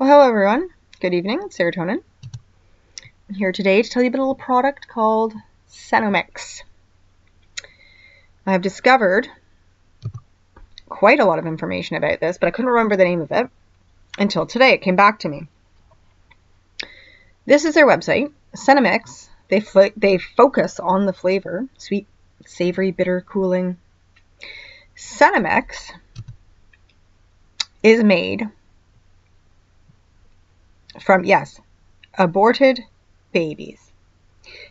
Well, hello everyone. Good evening. It's Serotonin. I'm here today to tell you about a little product called Senomyx. I have discovered quite a lot of information about this, but I couldn't remember the name of it until today. It came back to me. This is their website, Senomyx. They focus on the flavor: sweet, savory, bitter, cooling. Senomyx is made from, yes, aborted babies.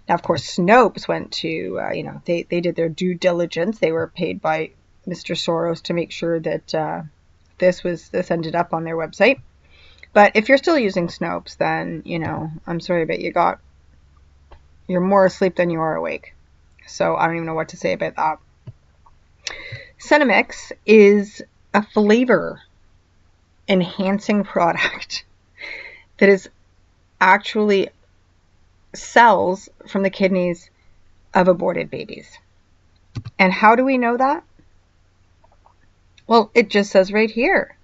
Now, of course, Snopes went to, they did their due diligence. They were paid by Mr. Soros to make sure that this ended up on their website. But if you're still using Snopes, then, I'm sorry, but you're more asleep than you are awake. So I don't even know what to say about that. Senomyx is a flavor enhancing product that is actually cells from the kidneys of aborted babies. And how do we know that? Well, it just says right here.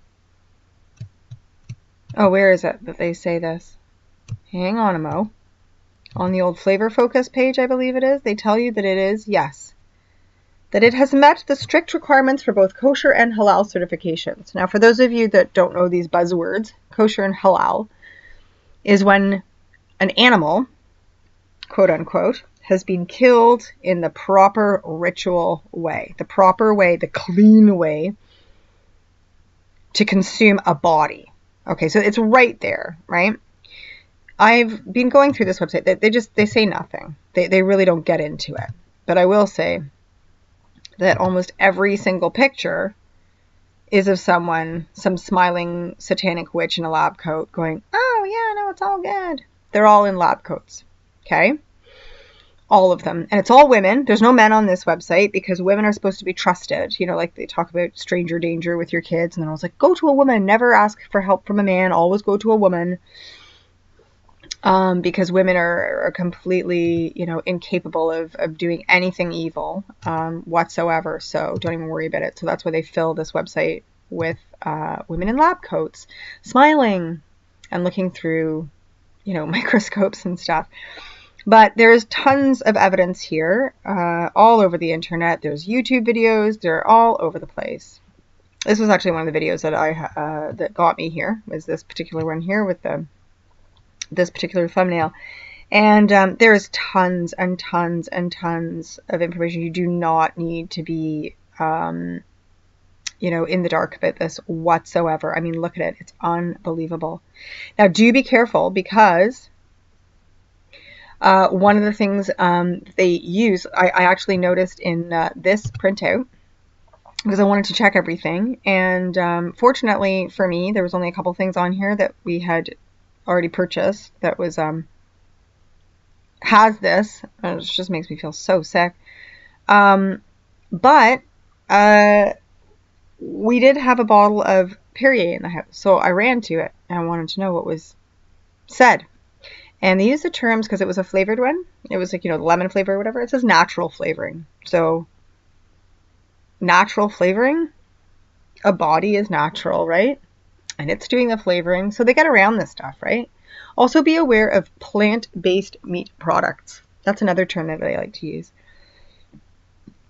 Oh, where is it that they say this? Hang on a mo. On the old Flavor Focus page, I believe it is, they tell you that it is, yes, that it has met the strict requirements for both kosher and halal certifications. Now, for those of you that don't know these buzzwords, kosher and halal is when an animal, quote unquote, has been killed in the proper ritual way, the clean way to consume a body. Okay, so it's right there, right? I've been going through this website. They say nothing. They really don't get into it. But I will say that almost every single picture is of some smiling satanic witch in a lab coat going, oh yeah, no, it's all good. They're all in lab coats, okay? All of them. And it's all women. There's no men on this website because women are supposed to be trusted. Like they talk about stranger danger with your kids. And then I was like, go to a woman. Never ask for help from a man. Always go to a woman. Because women are completely, incapable of doing anything evil whatsoever. So don't even worry about it. So that's why they fill this website with women in lab coats, smiling and looking through, microscopes and stuff. But there's tons of evidence here all over the internet. There's YouTube videos. They're all over the place. This was actually one of the videos that that got me here, was this particular one here with this particular thumbnail. And there's tons and tons and tons of information. You do not need to be, in the dark about this whatsoever. I mean, look at it. It's unbelievable. Now, do be careful because one of the things they use, I actually noticed in this printout, because I wanted to check everything. And fortunately for me, there was only a couple things on here that we had already purchased that was has this. It just makes me feel so sick. But we did have a bottle of Perrier in the house, so I ran to it and I wanted to know what was said. And they used the terms, because it was a flavored one. It was like, the lemon flavor or whatever. It says natural flavoring. So natural flavoring, a body is natural, right? And it's doing the flavoring. So they get around this stuff, right? Also be aware of plant-based meat products. That's another term that they like to use.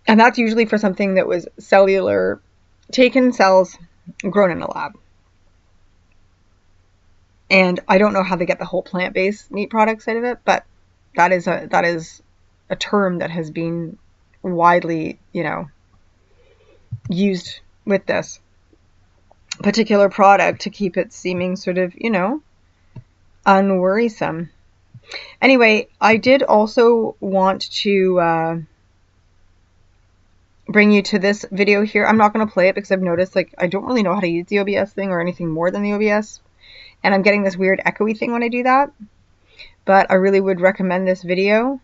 And that's usually for something that was cellular, taken cells, grown in a lab. And I don't know how they get the whole plant-based meat products out of it, but that is a term that has been widely, used with this particular product to keep it seeming sort of, unworrisome. Anyway, I did also want to bring you to this video here. I'm not going to play it because I've noticed, I don't really know how to use the OBS thing or anything more than the OBS. And I'm getting this weird echoey thing when I do that. But I really would recommend this video.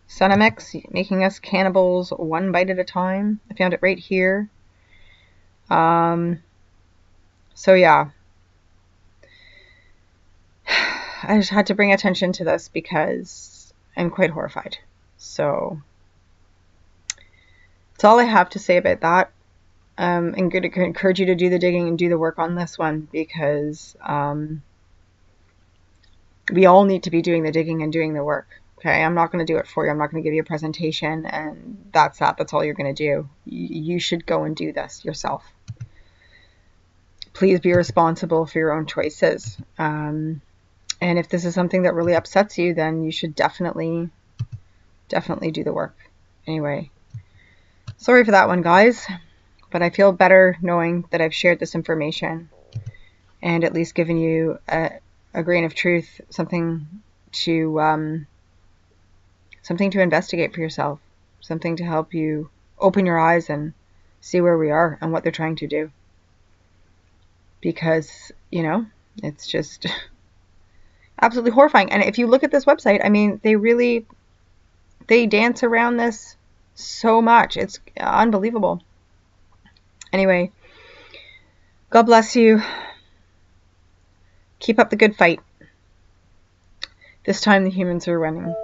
Senomyx, making us cannibals one bite at a time. I found it right here. So yeah, I just had to bring attention to this because I'm quite horrified. So that's all I have to say about that. I'm going to encourage you to do the digging and do the work on this one, because we all need to be doing the digging and doing the work. Okay, I'm not going to do it for you. I'm not going to give you a presentation and that's that. That's all you're going to do. You should go and do this yourself. Please be responsible for your own choices. And if this is something that really upsets you, then you should definitely do the work. Anyway, sorry for that one, guys, but I feel better knowing that I've shared this information and at least given you a grain of truth, something to investigate for yourself, something to help you open your eyes and see where we are and what they're trying to do. Because, you know, it's just absolutely horrifying. And if you look at this website, I mean, they dance around this so much. It's unbelievable. Anyway, God bless you. Keep up the good fight. This time the humans are winning.